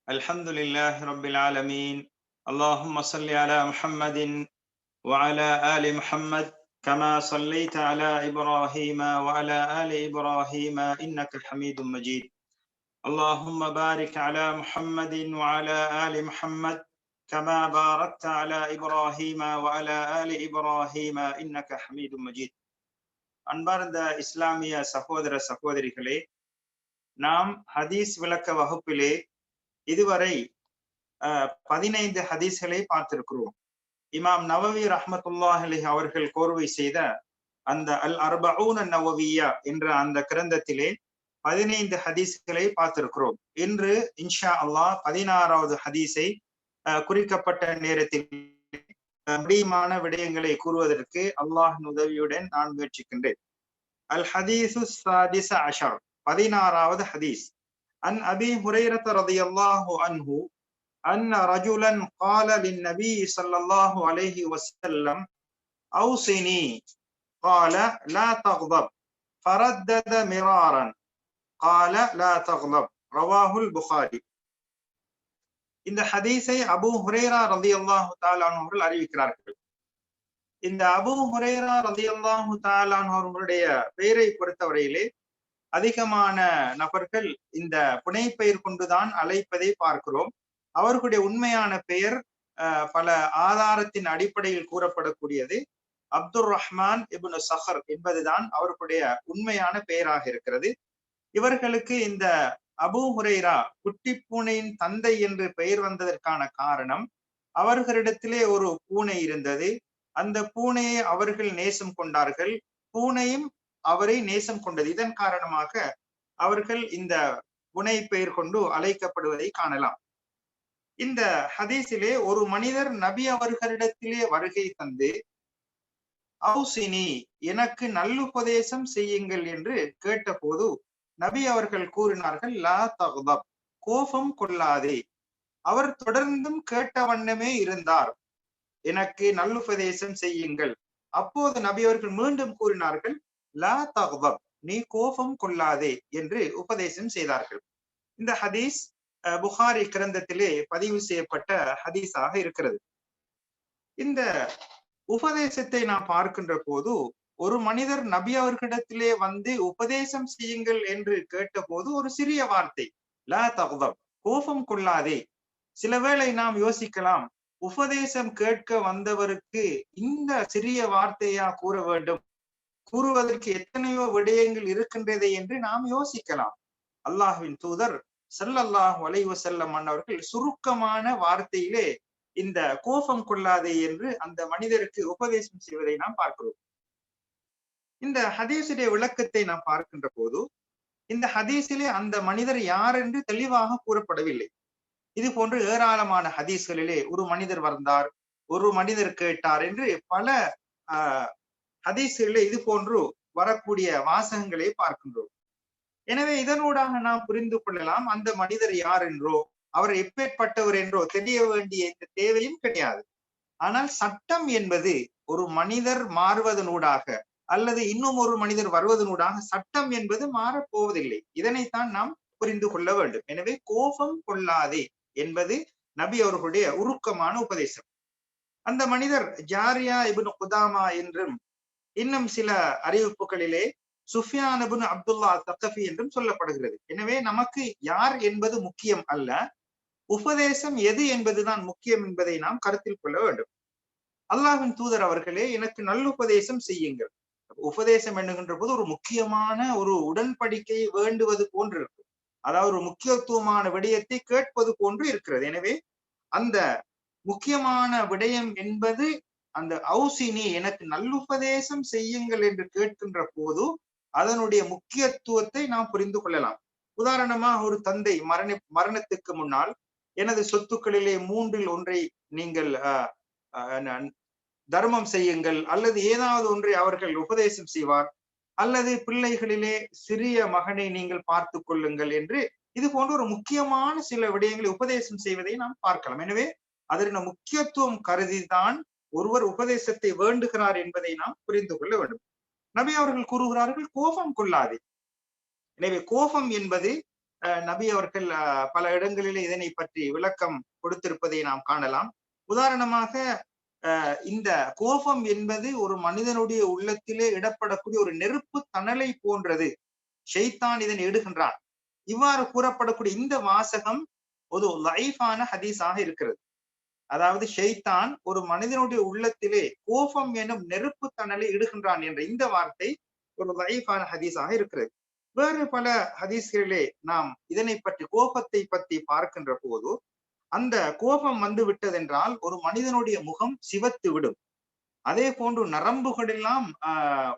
الحمد لله رب العالمين. اللهم صل على محمد وعلى آل محمد كما صليت على إبراهيم وعلى آل إبراهيم إنك حميد مجيد. اللهم بارك على محمد وعلى آل محمد كما باركت على إبراهيم وعلى آل إبراهيم إنك حميد مجيد. அன்பார்ந்த இஸ்லாமிய சகோதர சகோதரிகளே, நாம் ஹதீஸ் விளக்க வகுப்பிலே இதுவரை 15 ஹதீஸ்களை பார்த்திருக்கிறோம். இமாம் நவவி ரஹ்மத்துல்லாஹி அலைஹி அவர்கள் கோர்வை செய்த அந்த அல் அர்பஊன் நவவிய்யா என்ற அந்த கிரந்தத்திலே 15 ஹதீஸ்களை பார்த்திருக்கிறோம். இன்று இன்ஷா அல்லாஹ் 16வது ஹதீஸை குறிக்கப்பட்ட நேரத்தில் முடியுமான விடயங்களை கூறுவதற்கு அல்லாஹ்வின் உதவியுடன் நான் முயற்சிக்கின்றேன். அல் ஹதீஸு ஸாதிஸ அஷர், 16வது ஹதீஸ். அன் அபி ஹுரைரத ரலியல்லாஹு அன்ஹு أن رجلا قال للنبي صلى الله عليه وسلم أوصني قال لا تغضب فردد مرارا قال لا تغضب رواه البخاري. இந்த ஹதீஸை அபூ ஹுரைரா ரலியல்லாஹு தஆலா அன்ஹு அவர்கள் அறிவிக்கிறார்கள். இந்த அபூ ஹுரைரா ரலியல்லாஹு தஆலா அன்ஹு அவர்களுடைய பெயரை பொறுத்தவரையிலே அதிகமான நபர்கள் இந்த புனைப்பெயர் கொண்டுதான் அழைப்பதை பார்க்கிறோம். அவர்களுடைய உண்மையான பெயர் பல ஆதாரத்தின் அடிப்படையில் கூறப்படக்கூடியது அப்துர் ரஹ்மான் இப்னு சஹர் என்பதுதான் அவர்களுடைய உண்மையான பெயராக இருக்கிறது. இவர்களுக்கு இந்த அபூ ஹுரைரா குட்டி பூனையின் தந்தை என்று பெயர் வந்ததற்கான காரணம், அவர்களிடத்திலே ஒரு பூனை இருந்தது. அந்த பூனையை அவர்கள் நேசம் கொண்டார்கள், பூனையும் அவரை நேசம் கொண்டது. இதன் காரணமாக அவர்கள் இந்த புனை பெயர் கொண்டு அழைக்கப்படுவதை காணலாம். இந்த ஹதீஸிலே ஒரு மனிதர் நபி அவர்களிடத்திலே வருகை தந்து அவுசினி, எனக்கு நல்லுபதேசம் செய்யுங்கள் என்று கேட்டபோது நபி அவர்கள் கூறினார்கள், லா தக்தப், கோபம் கொள்ளாதே. அவர் தொடர்ந்தும் கேட்ட வண்ணமே இருந்தார், எனக்கு நல்லுபதேசம் செய்யுங்கள். அப்போது நபி அவர்கள் மீண்டும் கூறினார்கள், லா தக்தப், நீ கோபம் கொள்ளாதே என்று உபதேசம் செய்தார்கள். இந்த ஹதீஸ் புகாரி கிரந்தத்திலே பதிவு செய்யப்பட்ட ஹதீஸாக இருக்கிறது. இந்த உபதேசத்தை நாம் பார்க்கின்ற போது, ஒரு மனிதர் நபி அவர்களிடத்திலே வந்து உபதேசம் செய்யுங்கள் என்று கேட்ட போது ஒரு சிறிய வார்த்தை, லா தக்தப், கோபம் கொள்ளாதே. சில வேளை நாம் யோசிக்கலாம், உபதேசம் கேட்க வந்தவருக்கு இந்த சிறிய வார்த்தையா கூற வேண்டும், கூறுவதற்கு எத்தனையோ விடயங்கள் இருக்கின்றதே என்று நாம் யோசிக்கலாம். அல்லாஹ்வின் தூதர் ஸல்லல்லாஹு அலைஹி வஸல்லம் அவர்கள் சுருக்கமான வார்த்தையிலே இந்த கோபம் கொள்ளாதே என்று அந்த மனிதருக்கு உபதேசம் செய்வதை நாம் பார்க்கிறோம். இந்த ஹதீஸுடைய விளக்கத்தை நாம் பார்க்கின்ற போது, இந்த ஹதீஸிலே அந்த மனிதர் யார் என்று தெளிவாக கூறப்படவில்லை. இது போன்று ஏராளமான ஹதீஸ்களிலே ஒரு மனிதர் வந்தார், ஒரு மனிதர் கேட்டார் என்று பல ஹதீஸ்களிலே இது போன்று வரக்கூடிய வாசகங்களை பார்க்கின்றோம். எனவே இதனூடாக நாம் புரிந்து கொள்ளலாம், அந்த மனிதர் யார் என்றோ அவர் எப்பேற்பட்டவர் என்றோ தெரிய வேண்டிய இந்த தேவையும் கிடையாது. ஆனால் சட்டம் என்பது ஒரு மனிதர் மாறுவதனூடாக அல்லது இன்னும் ஒரு மனிதர் வருவதனூடாக சட்டம் என்பது மாறப்போவதில்லை. இதனைத்தான் நாம் புரிந்து கொள்ள வேண்டும். எனவே கோபம் கொள்ளாதே என்பது நபி அவர்களுடைய உருக்கமான உபதேசம். அந்த மனிதர் ஜாரியா இப்னு குதாமா என்றும் இன்னும் சில அறிவிப்புகளிலே சுஃபியான் இப்னு அப்துல்லா தக்கஃபி என்றும் சொல்லப்படுகிறது. எனவே நமக்கு யார் என்பது முக்கியம் அல்ல, உபதேசம் எது என்பதுதான் முக்கியம் என்பதை நாம் கருத்தில் கொள்ள வேண்டும். அல்லாஹ்வின் தூதர் அவர்களே, எனக்கு நல்லுபதேசம் செய்யுங்கள். உபதேசம் என்கின்ற போது ஒரு முக்கியமான ஒரு உடன்படிக்கை வேண்டுவது போன்று இருக்கு, அதாவது ஒரு முக்கியத்துவமான விடயத்தை கேட்பது போன்று இருக்கிறது. எனவே அந்த முக்கியமான விடயம் என்பது அந்த அவுசினி, எனக்கு நல்லுபதேசம் செய்யுங்கள் என்று கேட்கின்ற போது அதனுடைய முக்கியத்துவத்தை நாம் புரிந்து கொள்ளலாம். உதாரணமாக, ஒரு தந்தை மரணத்துக்கு முன்னால் எனது சொத்துக்களிலே 3இல் 1 நீங்கள் தர்மம் செய்யுங்கள் அல்லது ஏதாவது ஒன்றை அவர்கள் உபதேசம் செய்வார், அல்லது பிள்ளைகளிலே சிறிய மகனை நீங்கள் பார்த்து கொள்ளுங்கள் என்று இது போன்ற ஒரு முக்கியமான சில விடயங்களை உபதேசம் செய்வதை நாம் பார்க்கலாம். எனவே அதன் முக்கியத்துவம் கருதிதான் ஒருவர் உபதேசத்தை வேண்டுகிறார் என்பதை நாம் புரிந்து கொள்ள வேண்டும். நபி அவர்கள் கூறுகிறார்கள், கோபம் கொள்ளாதே. எனவே கோபம் என்பது நபி அவர்கள் பல இடங்களிலே இதனை பற்றி விளக்கம் கொடுத்திருப்பதை நாம் காணலாம். உதாரணமாக இந்த கோபம் என்பது ஒரு மனிதனுடைய உள்ளத்திலே இடப்படக்கூடிய ஒரு நெருப்பு தணலை போன்றது. ஷைத்தான் இதனை இடுகின்றான். இவ்வாறு கூறப்படக்கூடிய இந்த வாசகம் ஒரு லைஃபான ஹதீஸாக இருக்கிறது. அதாவது ஷைத்தான் ஒரு மனிதனுடைய உள்ளத்திலே கோபம் எனும் நெருப்பு தணலை இடுகின்றான் என்ற இந்த வார்த்தை ஒரு லைஃபான ஹதீஸாக இருக்கிறது. வேறு பல ஹதீஸ்களிலே நாம் இதனை பற்றி கோபத்தை பற்றி பார்க்கின்ற போது, அந்த கோபம் வந்து விட்டதென்றால் ஒரு மனிதனுடைய முகம் சிவத்து விடும். அதே போன்று நரம்புகள் எல்லாம்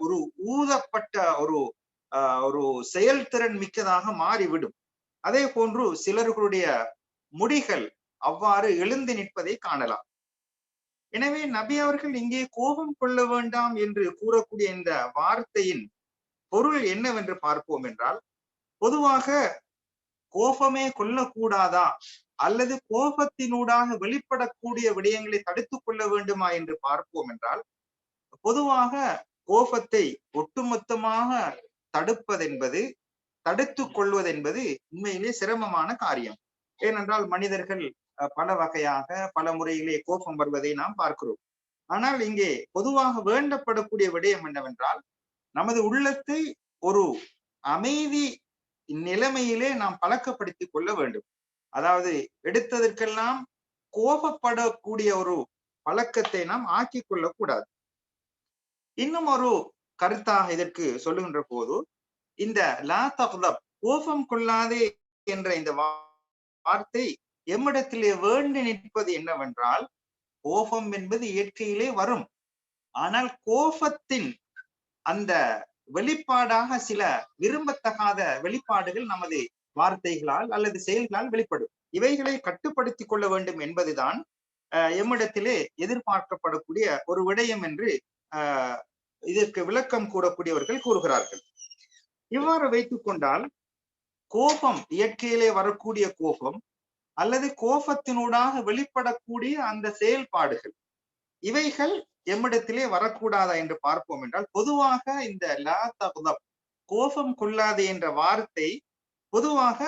ஒரு ஊதப்பட்ட ஒரு செயல்திறன் மிக்கதாக மாறிவிடும். அதே போன்று சிலர்களுடைய முடிகள் அவ்வாறு எழுந்து நிற்பதை காணலாம். எனவே நபி அவர்கள் இங்கே கோபம் கொள்ள வேண்டாம் என்று கூறக்கூடிய இந்த வார்த்தையின் பொருள் என்னவென்று பார்ப்போம் என்றால், பொதுவாக கோபமே கொள்ளக்கூடாதா அல்லது கோபத்தினூடாக வெளிப்படக்கூடிய விடயங்களை தடுத்துக் கொள்ள வேண்டுமா என்று பார்ப்போம் என்றால், பொதுவாக கோபத்தை ஒட்டுமொத்தமாக தடுப்பதென்பது, தடுத்துக் கொள்வதென்பது உண்மையிலே சிரமமான காரியம். ஏனென்றால் மனிதர்கள் பல வகையாக பல முறையிலே கோபம் வருவதை நாம் பார்க்கிறோம். ஆனால் இங்கே பொதுவாக வேண்டப்படக்கூடிய விடயம் என்னவென்றால், நமது உள்ளத்தை ஒரு அமைதி நிலைமையிலே நாம் பழக்கப்படுத்திக் கொள்ள வேண்டும். அதாவது எடுத்ததற்கெல்லாம் கோபப்படக்கூடிய ஒரு பழக்கத்தை நாம் ஆக்கிக் கொள்ளக்கூடாது. இன்னும் ஒரு கருத்தாக இதற்கு சொல்லுகின்ற போது, இந்த லா தக்தப், கோபம் கொள்ளாதே என்ற இந்த வார்த்தை எம்மிடத்திலே வேண்டி நிற்பது என்னவென்றால், கோபம் என்பது இயற்கையிலே வரும். ஆனால் கோபத்தின் அந்த வெளிப்பாடாக சில விரும்பத்தகாத வெளிப்பாடுகள் நமது வார்த்தைகளால் அல்லது செயல்களால் வெளிப்படும். இவைகளை கட்டுப்படுத்திக் கொள்ள வேண்டும் என்பதுதான் எம்மிடத்திலே எதிர்பார்க்கப்படக்கூடிய ஒரு விடயம் என்று இதற்கு விளக்கம் கூறக்கூடியவர்கள் கூறுகிறார்கள். இவ்வாறு வைத்துக் கொண்டால், கோபம் இயற்கையிலே வரக்கூடிய கோபம் அல்லது கோபத்தினூடாக வெளிப்படக்கூடிய அந்த செயல்பாடுகள், இவைகள் எம்மிடத்திலே வரக்கூடாதா என்று பார்ப்போம் என்றால், பொதுவாக இந்த லா தக்தப், கோபம் கொள்ளாதே என்ற வார்த்தை பொதுவாக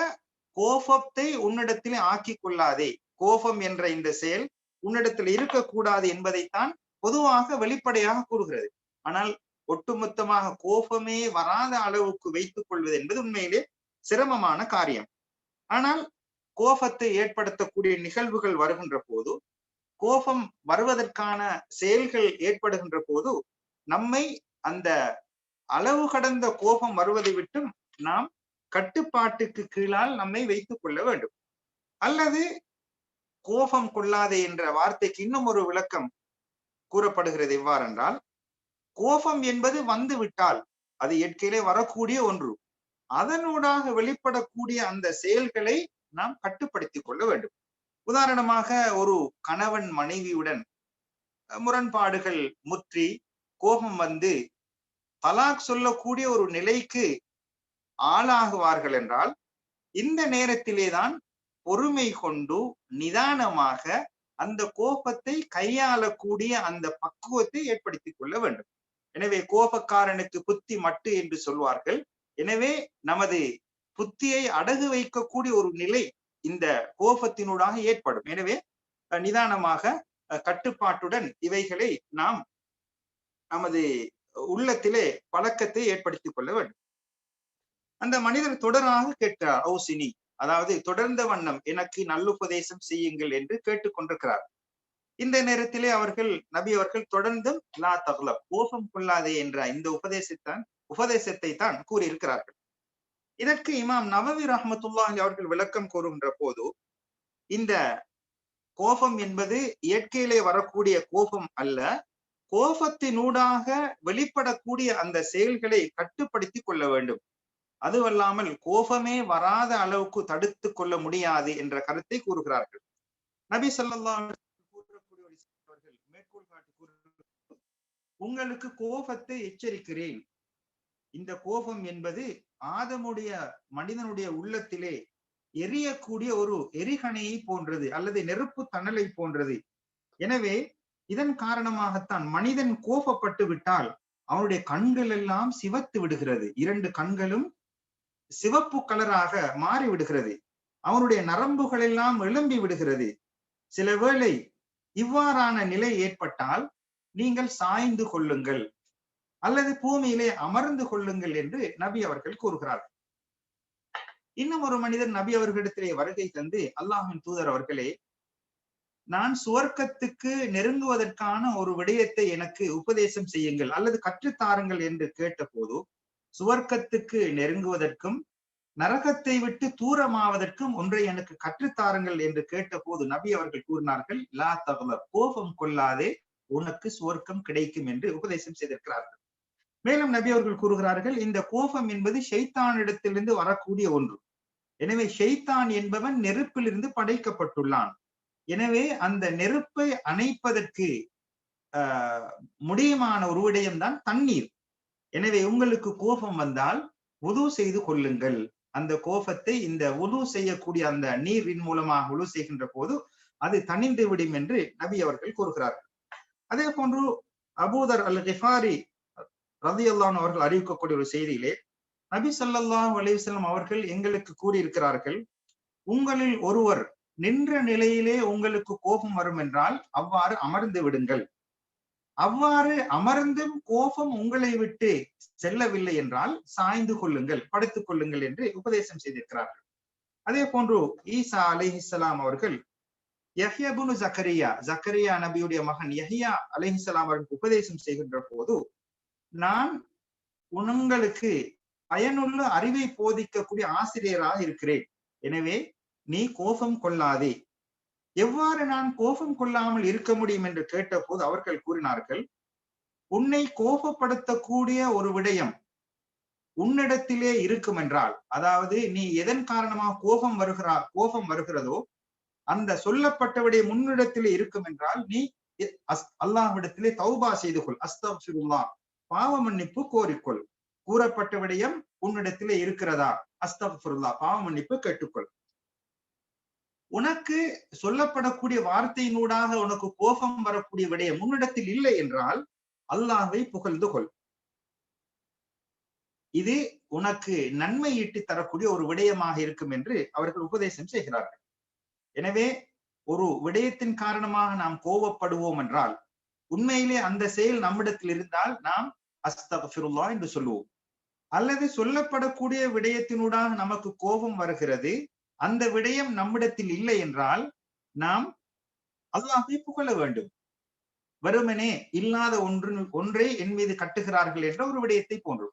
கோபத்தை உன்னிடத்திலே ஆக்கிக் கொள்ளாதே, கோபம் என்ற இந்த செயல் உன்னிடத்தில் இருக்கக்கூடாது என்பதைத்தான் பொதுவாக வெளிப்படையாக கூறுகிறது. ஆனால் ஒட்டுமொத்தமாக கோபமே வராத அளவுக்கு வைத்துக் கொள்வது என்பது உண்மையிலே சிரமமான காரியம். ஆனால் கோபத்தை ஏற்படுத்தக்கூடிய நிகழ்வுகள் வருகின்ற போது, கோபம் வருவதற்கான செயல்கள் ஏற்படுகின்ற போது, நம்மை அந்த அளவு கடந்த கோபம் வருவதை விட்டும் நாம் கட்டுப்பாட்டுக்கு கீழால் நம்மை வைத்துக் கொள்ள வேண்டும். அல்லது கோபம் கொள்ளாதே என்ற வார்த்தைக்கு இன்னும் ஒரு விளக்கம் கூறப்படுகிறது. எவ்வாறென்றால், கோபம் என்பது வந்து விட்டால் அது இயற்கையிலே வரக்கூடிய ஒன்று. அதனூடாக வெளிப்படக்கூடிய அந்த செயல்களை நாம் கட்டுப்படுத்திக் கொள்ள வேண்டும். உதாரணமாக, ஒரு கணவன் மனைவியுடன் முரண்பாடுகள் முற்றி கோபம் வந்து தலாக் சொல்லக்கூடிய ஒரு நிலைக்கு ஆளாகுவார்கள் என்றால், இந்த நேரத்திலேதான் பொறுமை கொண்டு நிதானமாக அந்த கோபத்தை கையாளக்கூடிய அந்த பக்குவத்தை ஏற்படுத்திக் கொள்ள வேண்டும். எனவே கோபக்காரனுக்கு புத்தி மட்டு என்று சொல்வார்கள். எனவே நமது புத்தியை அடகு வைக்கக்கூடிய ஒரு நிலை இந்த கோபத்தினூடாக ஏற்படும். எனவே நிதானமாக கட்டுப்பாட்டுடன் இவைகளை நாம் நமது உள்ளத்திலே பழக்கத்தை ஏற்படுத்திக் கொள்ள வேண்டும். அந்த மனிதர் தொடராக கேட்கிறார், ஔசினி, அதாவது தொடர்ந்த வண்ணம் எனக்கு நல்லுபதேசம் செய்யுங்கள் என்று கேட்டுக்கொண்டிருக்கிறார். இந்த நேரத்திலே நபி அவர்கள் தொடர்ந்தும் லா தக்லப், கோபம் கொள்ளாதே என்ற இந்த உபதேசத்தை தான் கூறியிருக்கிறார்கள். இதற்கு இமாம் நவவி ரஹ்மத்துல்லாஹி அவர்கள் விளக்கம் கூறுகின்ற போது, இந்த கோபம் என்பது இயற்கையிலே வரக்கூடிய கோபம் அல்ல, கோபத்தினூடாக வெளிப்படக்கூடிய அந்த செயல்களை கட்டுப்படுத்திக் கொள்ள வேண்டும். அதுவல்லாமல் கோபமே வராத அளவுக்கு தடுத்து கொள்ள முடியாது என்ற கருத்தை கூறுகிறார்கள். நபி ஸல்லல்லாஹு அலைஹி வஸல்லம் மேற்கோள் காட்டி கூறுகிறார்கள், உங்களுக்கு கோபத்தை எச்சரிக்கிறேன். இந்த கோபம் என்பது மனிதனுடைய உள்ளத்திலே எரியக்கூடிய ஒரு எரிகணையை போன்றது அல்லது நெருப்பு தணலை போன்றது. எனவே இதன் காரணமாகத்தான் மனிதன் கோபப்பட்டு விட்டால் அவனுடைய கண்கள் எல்லாம் சிவத்து விடுகிறது. இரண்டு கண்களும் சிவப்பு கலராக மாறி விடுகிறது, அவனுடைய நரம்புகள் எல்லாம் எழும்பி விடுகிறது. சில வேளை இவ்வாறான நிலை ஏற்பட்டால் நீங்கள் சாய்ந்து கொள்ளுங்கள் அல்லது பூமியிலே அமர்ந்து கொள்ளுங்கள் என்று நபி அவர்கள் கூறுகிறார்கள். இன்னும் ஒரு மனிதர் நபி அவர்களிடத்திலே வருகை தந்து, அல்லாஹ்வின் தூதர் அவர்களே, நான் சுவர்க்கத்துக்கு நெருங்குவதற்கான ஒரு விடயத்தை எனக்கு உபதேசம் செய்யுங்கள் அல்லது கற்றுத்தாருங்கள் என்று கேட்ட போது, சுவர்க்கத்துக்கு நெருங்குவதற்கும் நரகத்தை விட்டு தூரமாவதற்கும் ஒன்றை எனக்கு கற்றுத்தாருங்கள் என்று கேட்ட போது நபி அவர்கள் கூறினார்கள், லா தக்லப், கோபம் கொள்ளாதே, உனக்கு சுவர்க்கம் கிடைக்கும் என்று உபதேசம் செய்திருக்கிறார்கள். மேலும் நபி அவர்கள் கூறுகிறார்கள், இந்த கோபம் என்பது ஷைத்தானிடத்திலிருந்து வரக்கூடிய ஒன்று. எனவே ஷைத்தான் என்பவன் நெருப்பிலிருந்து படைக்கப்பட்டுள்ளான். எனவே அந்த நெருப்பை அணைப்பதற்கு முடியுமான ஒரு விடயம்தான் தண்ணீர். எனவே உங்களுக்கு கோபம் வந்தால் வுது செய்து கொள்ளுங்கள். அந்த கோபத்தை இந்த வுது செய்யக்கூடிய அந்த நீரின் மூலமாக வுது செய்கின்ற போது அது தணிந்து விடும் என்று நபி அவர்கள் கூறுகிறார்கள். அதே போன்று அபூதர் அல் கிஃபாரி ரலியல்லாஹு அன்ஹு அவர்கள் அறிவிக்கக்கூடிய ஒரு செய்தியிலே நபி ஸல்லல்லாஹு அலைஹி வஸல்லம் அவர்கள் எங்களுக்கு கூறியிருக்கிறார்கள், உங்களில் ஒருவர் நின்ற நிலையிலே உங்களுக்கு கோபம் வரும் என்றால் அவ்வாறு அமர்ந்து விடுங்கள். அவ்வாறு அமர்ந்தும் கோபம் உங்களை விட்டு செல்லவில்லை என்றால் சாய்ந்து கொள்ளுங்கள், படுத்துக் கொள்ளுங்கள் என்று உபதேசம் செய்திருக்கிறார்கள். அதே போன்று ஈசா அலைஹிஸ்ஸலாம் அவர்கள் யஹ்யா இப்னு ஜக்கரியா நபியுடைய மகன் யஹ்யா அலைஹிஸ்ஸலாம் அவர்களுக்கு உபதேசம் செய்கின்ற போது, நான் உங்களுக்கு பயனுள்ள அறிவை போதிக்கக்கூடிய ஆசிரியராக இருக்கிறேன், எனவே நீ கோபம் கொள்ளாதே. எவ்வாறு நான் கோபம் கொள்ளாமல் இருக்க முடியும் என்று கேட்ட போது அவர்கள் கூறினார்கள், உன்னை கோபப்படுத்தக்கூடிய ஒரு விடயம் உன்னிடத்திலே இருக்கும் என்றால், அதாவது நீ எதன் காரணமாக கோபம் வருகிறதோ அந்த சொல்லப்பட்ட விடயம் முன்னிடத்திலே இருக்கும் என்றால் நீ அல்லாஹ்விடத்திலே தௌபா செய்து கொள், அஸ்தக்ஃபிருல்லாஹ், பாவ மன்னிப்பு கோரிக்கொள். கூறப்பட்ட விடயம் உன்னிடத்திலே இருக்கிறதா, அஸ்தக்ஃபிருல்லாஹ், பாவ மன்னிப்பு கேட்டுக்கொள். உனக்கு சொல்லப்படக்கூடிய வார்த்தையினூடாக உனக்கு கோபம் வரக்கூடிய விடயம் முன்னிடத்தில் இல்லை என்றால் அல்லாஹ்வை புகழ்ந்து கொள். இது உனக்கு நன்மை ஈட்டி தரக்கூடிய ஒரு விடயமாக இருக்கும் என்று அவர்கள் உபதேசம் செய்கிறார்கள். எனவே ஒரு விடயத்தின் காரணமாக நாம் கோபப்படுவோம் என்றால் உண்மையிலே அந்த செயல் நம்மிடத்தில் இருந்தால் நாம் அஸ்தக்ஃபிருல்லாஹ் என்று சொல்லுவோம். அல்லது சொல்லப்படக்கூடிய விடயத்தினூடாக நமக்கு கோபம் வருகிறது, அந்த விடயம் நம்மிடத்தில் இல்லை என்றால் நாம் அல்லாஹ்வை புகழ வேண்டும். வெறுமனே இல்லாத ஒன்றை என் மீது கட்டுகிறார்கள் என்ற ஒரு விடயத்தை போன்று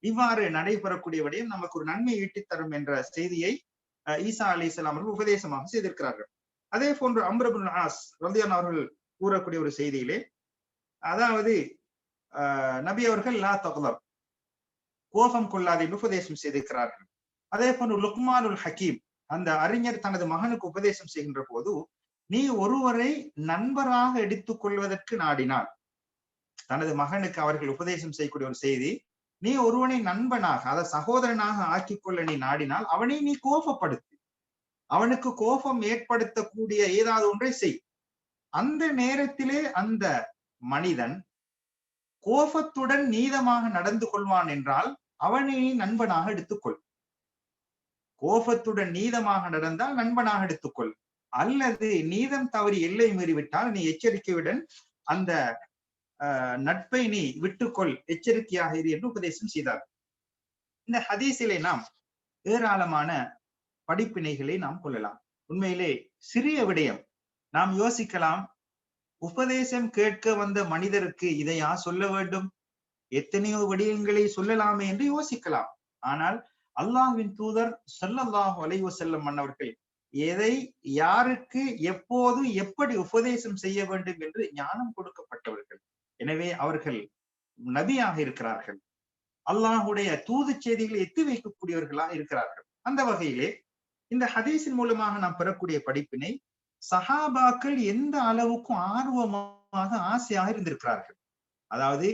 இவ்வாறு நடைபெறக்கூடிய விடயம் நமக்கு ஒரு நன்மை ஈட்டித் தரும் என்ற செய்தியை ஈசா அலைஹிஸ்ஸலாம் அவர்கள் உபதேசமாக செய்திருக்கிறார்கள். அதே போன்று அம்ர் இப்னு ஆஸ் ரலியல்லாஹு அவர்கள் கூறக்கூடிய ஒரு செய்தியிலே, அதாவது நபி அவர்கள் லா தக்லப், கோபம் கொள்ளாதே உபதேசம் செய்திருக்கிறார்கள். அதே போன்று லுக்மானுல் ஹக்கீம், அந்த அறிஞர் தனது மகனுக்கு உபதேசம் செய்கின்ற போது, நீ ஒருவரை நண்பராக எடுத்துக் கொள்வதற்கு நாடினால், தனது மகனுக்கு அவர்கள் உபதேசம் செய்யக்கூடிய ஒரு செய்தி, நீ ஒருவனை நண்பனாக, அதாவது சகோதரனாக ஆக்கிக் கொள்ள நீ நாடினால் அவனை நீ கோபப்படுத்து, அவனுக்கு கோபம் ஏற்படுத்தக்கூடிய ஏதாவது ஒன்றை செய். அந்த நேரத்திலே அந்த மனிதன் கோபத்துடன் நீதமாக நடந்து கொள்வான் என்றால் அவனை நண்பனாக எடுத்துக்கொள். கோபத்துடன் நீதமாக நடந்தால் நண்பனாக எடுத்துக்கொள். அல்லது நீதம் தவறி எல்லை மீறிவிட்டால் நீ எச்சரிக்கையுடன் அந்த நட்பை நீ விட்டுக்கொள், எச்சரிக்கையாக இரு என்று உபதேசம் செய்தார். இந்த ஹதீஸிலே நாம் ஏராளமான படிப்பினைகளை நாம் கொள்ளலாம். உண்மையிலே சிறிய விடயம். நாம் யோசிக்கலாம், உபதேசம் கேட்க வந்த மனிதருக்கு இதையா சொல்ல வேண்டும், எத்தனையோ விடயங்களை சொல்லலாமே என்று யோசிக்கலாம். ஆனால் அல்லாஹ்வின் தூதர் ஸல்லல்லாஹு அலைஹி வஸல்லம் மன்னவர்கள் எதை யாருக்கு எப்போது எப்படி உபதேசம் செய்ய வேண்டும் என்று ஞானம் கொடுக்கப்பட்டவர்கள். எனவே அவர்கள் நபியாக இருக்கிறார்கள், அல்லாஹுடைய தூது செய்திகளை எத்தி வைக்கக்கூடியவர்களாக இருக்கிறார்கள். அந்த வகையிலே இந்த ஹதீஸின் மூலமாக நாம் பெறக்கூடிய படிப்பினை, சஹாபாக்கள் எந்த அளவுக்கு ஆர்வமாக ஆசையாக இருந்திருக்கிறார்கள். அதாவது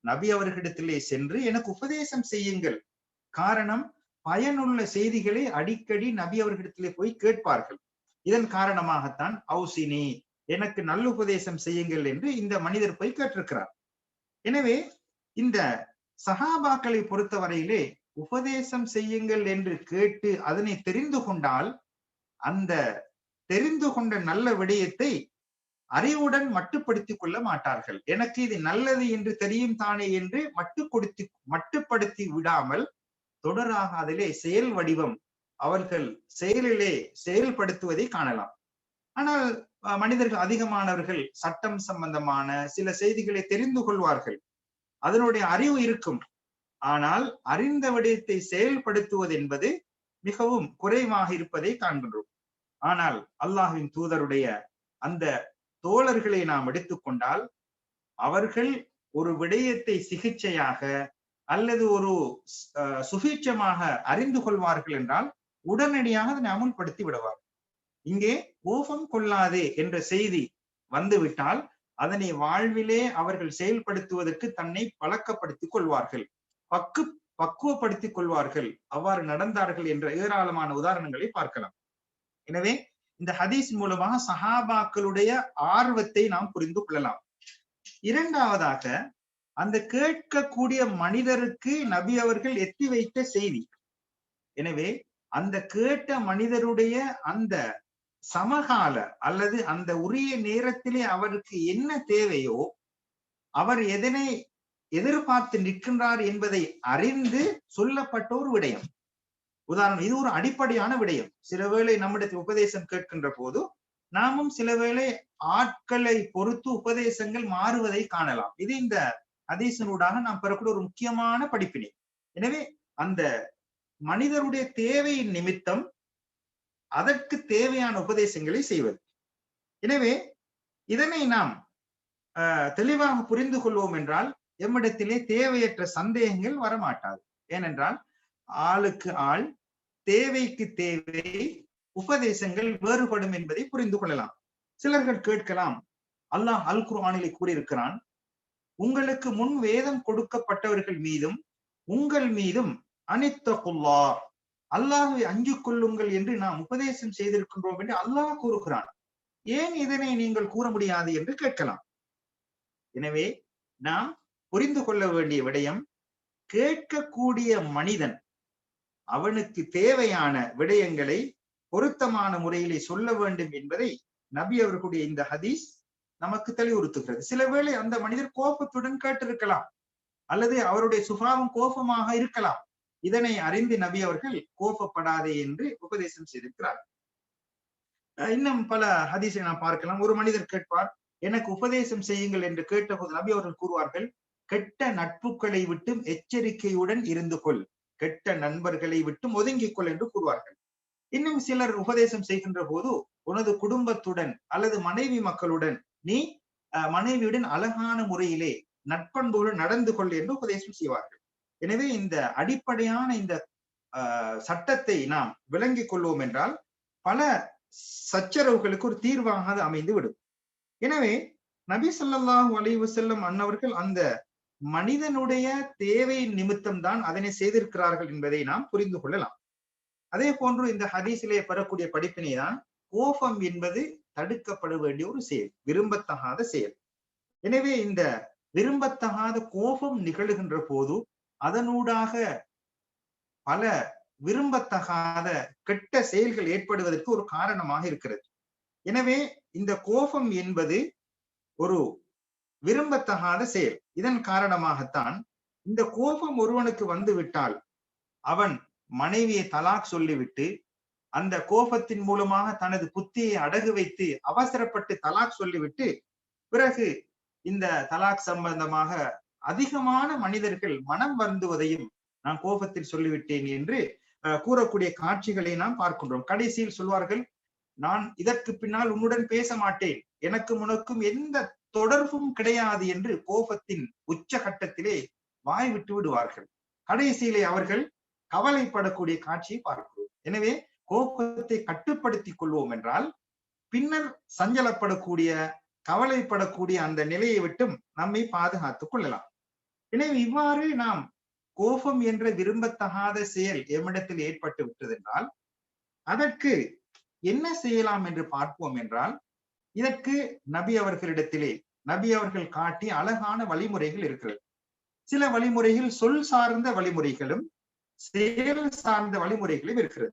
நபி அவர்களிடத்திலே சென்று எனக்கு உபதேசம் செய்யுங்கள். காரணம், பயனுள்ள செய்திகளை அடிக்கடி நபி அவர்களிடத்திலே போய் கேட்பார்கள். இதன் காரணமாகத்தான் அவுசினி, எனக்கு நல்லுபதேசம் செய்யுங்கள் என்று இந்த மனிதர் போய் கேட்டிருக்கிறார். எனவே இந்த சஹாபாக்களை பொறுத்தவரையிலே உபதேசம் செய்யுங்கள் என்று கேட்டு அதனை தெரிந்து கொண்டால் அந்த தெரிந்து கொண்ட நல்ல விடயத்தை அறிவுடன் மட்டுப்படுத்திக் கொள்ள மாட்டார்கள். எனக்கு இது நல்லது என்று தெரியும் தானே என்று மட்டுப்படுத்தி விடாமல் தொடராக அதிலே செயல் வடிவம் அவர்கள் செயலிலே செயல்படுத்துவதை காணலாம். ஆனால் மனிதர்கள் அதிகமானவர்கள் சட்டம் சம்பந்தமான சில செய்திகளை தெரிந்து கொள்வார்கள், அதனுடைய அறிவு இருக்கும். ஆனால் அறிந்த விடயத்தை செயல்படுத்துவது என்பது மிகவும் குறைவாக இருப்பதை காண்கின்றோம். ஆனால் அல்லாஹ்வின் தூதருடைய அந்த தோழர்களை நாம் எடுத்துக்கொண்டால் அவர்கள் ஒரு விடயத்தை சிகிச்சையாக அல்லது ஒரு சுபீட்சமாக அறிந்து கொள்வார்கள் என்றால் உடனடியாக அதனை அமுல்படுத்தி விடுவார். இங்கே கோபம் கொள்ளாதே என்ற செய்தி வந்துவிட்டால் அதனை வாழ்விலே அவர்கள் செயல்படுத்துவதற்கு தன்னை பழக்கப்படுத்திக் கொள்வார்கள், பக்குவப்படுத்திக் கொள்வார்கள். அவ்வாறு நடந்தார்கள் என்ற ஏராளமான உதாரணங்களை பார்க்கலாம். எனவே இந்த ஹதீஸ் மூலமாக சஹாபாக்களுடைய ஆர்வத்தை நாம் புரிந்து கொள்ளலாம். இரண்டாவதாக, அந்த கேட்கக்கூடிய மனிதருக்கு நபி அவர்கள் எத்தி வைத்த செய்தி. எனவே அந்த கேட்ட மனிதருடைய அந்த சமகால அல்லது அந்த உரிய நேரத்திலே அவருக்கு என்ன தேவையோ, அவர் எதனை எதிர்பார்த்து நிற்கின்றார் என்பதை அறிந்து சொல்லப்பட்ட ஒரு விடயம். உதாரணம், இது ஒரு அடிப்படையான விடயம். சில வேளை நம்மிடத்தில் உபதேசம் கேட்கின்ற போது நாமும் சில வேளை ஆட்களை பொறுத்து உபதேசங்கள் மாறுவதை காணலாம். இது இந்த ஹதீஸினூடாக நாம் பெறக்கூடிய ஒரு முக்கியமான படிப்பினை. எனவே அந்த மனிதருடைய தேவையின் நிமித்தம் அதற்கு தேவையான உபதேசங்களை செய்வது. எனவே இதனை நாம் தெளிவாக புரிந்து கொள்வோம் என்றால் எம்மிடத்திலே தேவையற்ற சந்தேகங்கள் வரமாட்டாது. ஏனென்றால் ஆளுக்கு ஆள், தேவைக்கு தேவை உபதேசங்கள் வேறுபடும் என்பதை புரிந்து கொள்ளலாம். சிலர்கள் கேட்கலாம், அல்லாஹ் அல் குர்ஆனிலே கூறியிருக்கிறான், உங்களுக்கு முன் வேதம் கொடுக்கப்பட்டவர்கள் மீதும் உங்கள் மீதும் அனித்தகுல்லாஹ், அல்லாஹ்வை அஞ்சு கொள்ளுங்கள் என்று நாம் உபதேசம் செய்திருக்கின்றோம் என்று அல்லாஹ் கூறுகிறான். ஏன் இதனை நீங்கள் கூற முடியாது என்று கேட்கலாம். எனவே நாம் புரிந்து கொள்ள வேண்டிய விடயம், கேட்கக்கூடிய மனிதன் அவனுக்கு தேவையான விடயங்களை பொருத்தமான முறையிலே சொல்ல வேண்டும் என்பதை நபி அவர்களுடைய இந்த ஹதீஸ் நமக்கு தெளிவுறுத்துகிறது. சில வேளை அந்த மனிதர் கோபத்துடன் கேட்டிருக்கலாம், அல்லது அவருடைய சுபாவம் கோபமாக இருக்கலாம். இதனை அறிந்து நபி அவர்கள் கோபப்படாதே என்று உபதேசம் செய்திருக்கிறார். இன்னும் பல ஹதீஸை நாம் பார்க்கலாம். ஒரு மனிதர் கேட்பார், எனக்கு உபதேசம் செய்யுங்கள் என்று கேட்டபோது நபி அவர்கள் கூறுவார்கள், கெட்ட நட்புகளை விட்டும் எச்சரிக்கையுடன் இருந்து கொள், கெட்ட நண்பர்களை விட்டும் ஒதுங்கிக் கொள் என்று கூறுவார்கள். இன்னும் சிலர் உபதேசம் செய்கின்ற போது, உனது குடும்பத்துடன் அல்லது மனைவி மக்களுடன் நீ மனைவியுடன் அழகான முறையிலே நட்பண்புடன் நடந்து கொள் என்று உபதேசம் செய்வார்கள். எனவே இந்த அடிப்படையான இந்த சட்டத்தை நாம் விளங்கிக் கொள்வோம் என்றால் பல சச்சரவுகளுக்கு ஒரு தீர்வாக அமைந்து விடும். எனவே நபி ஸல்லல்லாஹு அலைஹி வஸல்லம் அன்னவர்கள் அந்த மனிதனுடைய தேவையின் நிமித்தம் தான் அதனை செய்திருக்கிறார்கள் என்பதை நாம் புரிந்து கொள்ளலாம். அதே போன்று இந்த ஹதீஸிலே பெறக்கூடிய படிப்பினை தான், கோபம் என்பது தடுக்கப்பட வேண்டிய ஒரு செயல், விரும்பத்தகாத செயல். எனவே இந்த விரும்பத்தகாத கோபம் நிகழ்கின்ற போது அதனூடாக பல விரும்பத்தகாத கெட்ட செயல்கள் ஏற்படுவதற்கு ஒரு காரணமாக இருக்கிறது. எனவே இந்த கோபம் என்பது ஒரு விரும்பத்தகாத செயல். இதன் காரணமாகத்தான் இந்த கோபம் ஒருவனுக்கு வந்து விட்டால் அவன் மனைவியை தலாக் சொல்லிவிட்டு அந்த கோபத்தின் மூலமாக தனது புத்தியை அடகு வைத்து அவசரப்பட்டு தலாக் சொல்லிவிட்டு பிறகு இந்த தலாக் சம்பந்தமாக அதிகமான மனிதர்கள் மனம் வருந்துவதையும் நான் கோபத்தில் சொல்லிவிட்டேன் என்று கூறக்கூடிய காட்சிகளை நாம் பார்க்கின்றோம். கடைசியில் சொல்வார்கள், நான் இதற்கு பின்னால் உன்னுடன் பேச மாட்டேன், எனக்கும் உனக்கும் எந்த தொடர்பும் கிடையாது என்று கோபத்தின் உச்சகட்டத்திலே வாய் விட்டு விடுவார்கள். கடைசியிலே அவர்கள் கவலைப்படக்கூடிய காட்சியை பார்க்கிறோம். எனவே கோபத்தை கட்டுப்படுத்திக் கொள்வோம் என்றால் பின்னர் சஞ்சலப்படக்கூடிய கவலைப்படக்கூடிய அந்த நிலையை விட்டும் நம்மை பாதுகாத்துக் கொள்ளலாம். எனவே இவ்வாறு நாம் கோபம் என்ற விரும்பத்தகாத செயல் எம்மிடத்தில் ஏற்பட்டு விட்டதென்றால் அதற்கு என்ன செய்யலாம் என்று பார்ப்போம் என்றால், இதற்கு நபி அவர்களிடத்திலே நபி அவர்கள் காட்டிய அழகான வழிமுறைகள் இருக்கிறது. சில வழிமுறைகள் சொல் சார்ந்த வழிமுறைகளும் செயல் சார்ந்த வழிமுறைகளும் இருக்கிறது.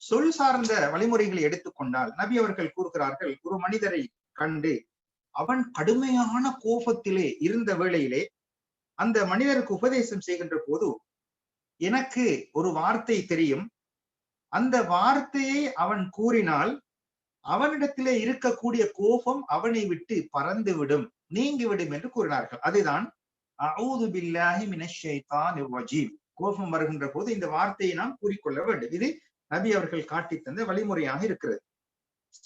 சொல் சார்ந்த வழிமுறைகளை எடுத்துக்கொண்டால் நபி அவர்கள் கூறுகிறார்கள், ஒரு மனிதரை கண்டு அவன் கடுமையான கோபத்திலே இருந்த வேளையிலே அந்த மனிதருக்கு உபதேசம் செய்கின்ற போது, எனக்கு ஒரு வார்த்தை தெரியும், அந்த வார்த்தையை அவன் கூறினால் அவனிடத்திலே இருக்கக்கூடிய கோபம் அவனை விட்டு பறந்துவிடும், நீங்கிவிடும் என்று கூறினார்கள். அதுதான் அஊது பில்லாஹி மினஷ் ஷைத்தானிர் ரஜீம். கோபம் வருகின்ற போது இந்த வார்த்தையை நாம் கூறிக்கொள்ள வேண்டும். இது நபி அவர்கள் காட்டி தந்த வழிமுறையாக இருக்கிறது.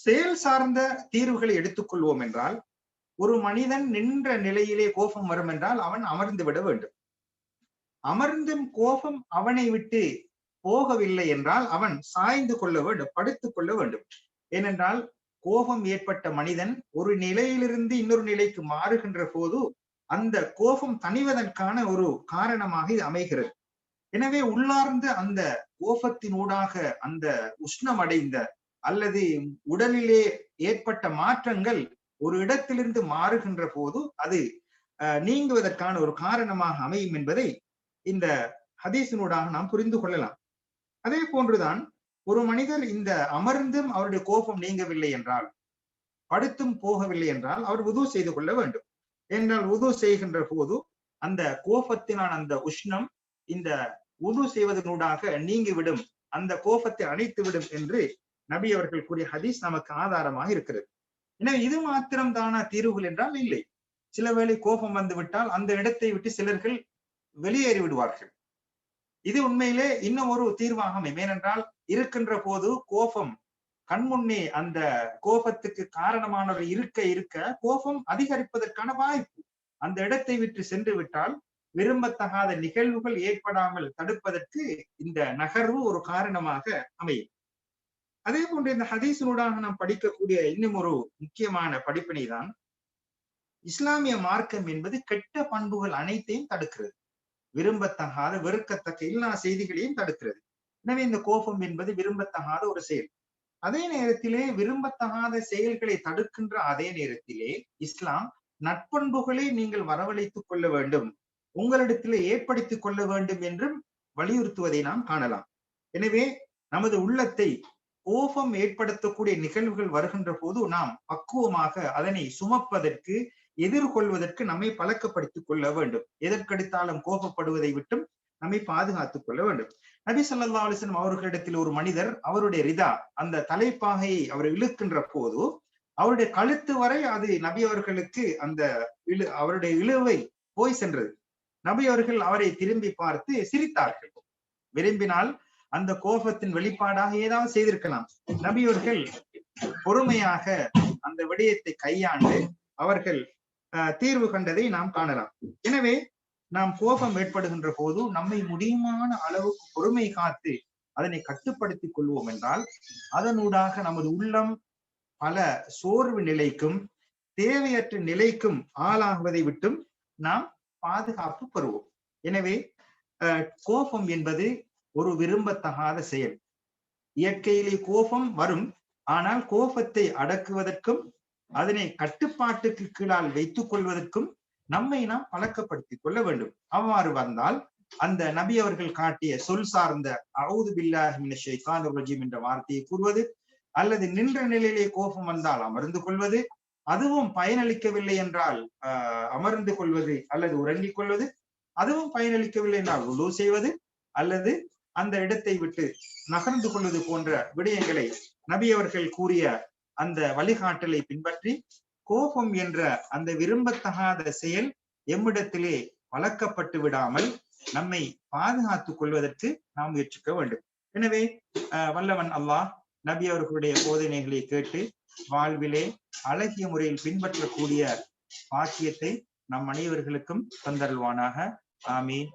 செயல் சார்ந்த தீர்வுகளை எடுத்துக்கொள்வோம் என்றால், ஒரு மனிதன் நின்ற நிலையிலே கோபம் வரும் என்றால் அவன் அமர்ந்து விட வேண்டும். அமர்ந்தும் கோபம் அவனை விட்டு போகவில்லை என்றால் அவன் சாய்ந்து கொள்ள வேண்டும், படுத்துக் கொள்ள வேண்டும். ஏனென்றால் கோபம் ஏற்பட்ட மனிதன் ஒரு நிலையிலிருந்து இன்னொரு நிலைக்கு மாறுகின்ற போது அந்த கோபம் தணிவதற்கான ஒரு காரணமாக இது அமைகிறது. எனவே உள்ளார்ந்த அந்த கோபத்தினூடாக அந்த உஷ்ணம் அடைந்த அல்லது உடலிலே ஏற்பட்ட மாற்றங்கள் ஒரு இடத்திலிருந்து மாறுகின்ற போது அது நீங்குவதற்கான ஒரு காரணமாக அமையும் என்பதை இந்த ஹதீஸினூடாக நாம் புரிந்து கொள்ளலாம். அதே போன்றுதான் ஒரு மனிதர் இந்த அமர்ந்தும் அவருடைய கோபம் நீங்கவில்லை என்றால், படுத்தும் போகவில்லை என்றால் அவர் வுது செய்து கொள்ள வேண்டும். என்றால் வுது செய்கின்ற போது அந்த கோபத்தினான அந்த உஷ்ணம் இந்த வுது செய்வதனூடாக நீங்கிவிடும், அந்த கோபத்தை அணைத்துவிடும் என்று நபி அவர்கள் கூறிய ஹதீஸ் நமக்கு ஆதாரமாக இருக்கிறது. எனவே இது மாத்திரம் தானா தீர்வுகள் என்றால் இல்லை. சில வேளை கோபம் வந்து விட்டால் அந்த இடத்தை விட்டு சிலர்கள் வெளியேறி விடுவார்கள். இது உண்மையிலே இன்னும் ஒரு தீர்வாக அமையும். ஏனென்றால் இருக்கின்ற போது கோபம் கண்முன்னே அந்த கோபத்துக்கு காரணமானவர் இருக்க இருக்க கோபம் அதிகரிப்பதற்கான வாய்ப்பு. அந்த இடத்தை விட்டு சென்று விட்டால் விரும்பத்தகாத நிகழ்வுகள் ஏற்படாமல் தடுப்பதற்கு இந்த நகர்வு ஒரு காரணமாக அமையும். அதே போன்று இந்த ஹதீஸினூடாக நாம் படிக்கக்கூடிய இன்னும் ஒரு முக்கியமான படிப்பினை தான், இஸ்லாமிய மார்க்கம் என்பது கெட்ட பண்புகள் அனைத்தையும் தடுக்கிறது. விரும்பத்தகாத வெறுக்கத்தக்க எல்லா செய்திகளையும் தடுக்கிறது. எனவே இந்த கோபம் என்பது விரும்பத்தகாத ஒரு செயல். அதே நேரத்திலே விரும்பத்தகாத செயல்களை தடுக்கின்ற அதே நேரத்திலே இஸ்லாம் நட்பண்புகளை நீங்கள் வரவழைத்துக் கொள்ள வேண்டும், உங்களிடத்திலே ஏற்படுத்திக் கொள்ள வேண்டும் என்றும் வலியுறுத்துவதை நாம் காணலாம். எனவே நமது உள்ளத்தை கோபம் ஏற்படுத்தக்கூடிய நிகழ்வுகள் வருகின்ற போது நாம் பக்குவமாக அதனை சுமப்பதற்கு, எதிர்கொள்வதற்கு நம்மை பழக்கப்படுத்திக் கொள்ள வேண்டும். எதற்கெடுத்தாலும் கோபப்படுவதை விட்டும் நம்மை பாதுகாத்துக் கொள்ள வேண்டும். நபி ஸல்லல்லாஹு அலைஹி வஸல்லம் அவர்களிடத்தில் ஒரு மனிதர் அவருடைய ரிதா, அந்த தலைப்பாகையை அவர் இழுக்கின்ற போது அவருடைய கழுத்து வரை அது நபி அவர்களுக்கு அந்த அவருடைய இழுவை போய் சென்றது. நபி அவர்கள் அவரை திரும்பி பார்த்து சிரித்தார்கள். விரும்பினால் அந்த கோபத்தின் வெளிப்பாடாக ஏதாவது செய்திருக்கலாம். நபி அவர்கள் பொறுமையாக அந்த விடயத்தை கையாண்டு அவர்கள் தீர்வு கண்டதை நாம் காணலாம். எனவே நாம் கோபம் ஏற்படுகின்ற போது நம்மை முடியுமான அளவுக்கு பொறுமை காத்து அதனை கட்டுப்படுத்திக் கொள்வோம் என்றால் அதனூடாக நமது உள்ளம் பல சோர்வு நிலைக்கும் தேவையற்ற நிலைக்கும் ஆளாகுவதை விட்டும் நாம் பாதுகாப்பு பெறுவோம். எனவே கோபம் என்பது ஒரு விரும்பத்தகாத செயல். இயற்கையிலே கோபம் வரும், ஆனால் கோபத்தை அடக்குவதற்கும் அதனை கட்டுப்பாட்டுக்கு கீழால் வைத்துக் கொள்வதற்கும் நம்மை நாம் பழக்கப்படுத்திக் கொள்ள வேண்டும். அவ்வாறு வந்தால் அந்த நபி அவர்கள் காட்டிய சொல் சார்ந்த அஊது பில்லாஹி மினஷ் ஷைத்தானிர் ரஜீம் என்ற வார்த்தையை கூறுவது, அல்லது நின்ற நிலையிலே கோபம் வந்தால் அமர்ந்து கொள்வது, அதுவும் பயனளிக்கவில்லை என்றால் அமர்ந்து கொள்வது அல்லது உறங்கிக் கொள்வது, அதுவும் பயனளிக்கவில்லை என்றால் வுது செய்வது அல்லது அந்த இடத்தை விட்டு நகர்ந்து கொள்வது போன்ற விடயங்களை நபி அவர்கள் கூறிய அந்த வழிகாட்டலை பின்பற்றி கோபம் என்ற அந்த விரும்பத்தகாத செயல் எம்மிடத்திலே வளர்க்கப்பட்டு விடாமல் நம்மை பாதுகாத்துக் கொள்வதற்கு நாம் முயற்சிக்க வேண்டும். எனவே வல்லவன் அல்லாஹ் நபி அவர்களுடைய போதனைகளை கேட்டு வாழ்விலே அழகிய முறையில் பின்பற்றக்கூடிய பாக்கியத்தை நம் அனைவர்களுக்கும் தந்தருள்வானாக. ஆமீன்.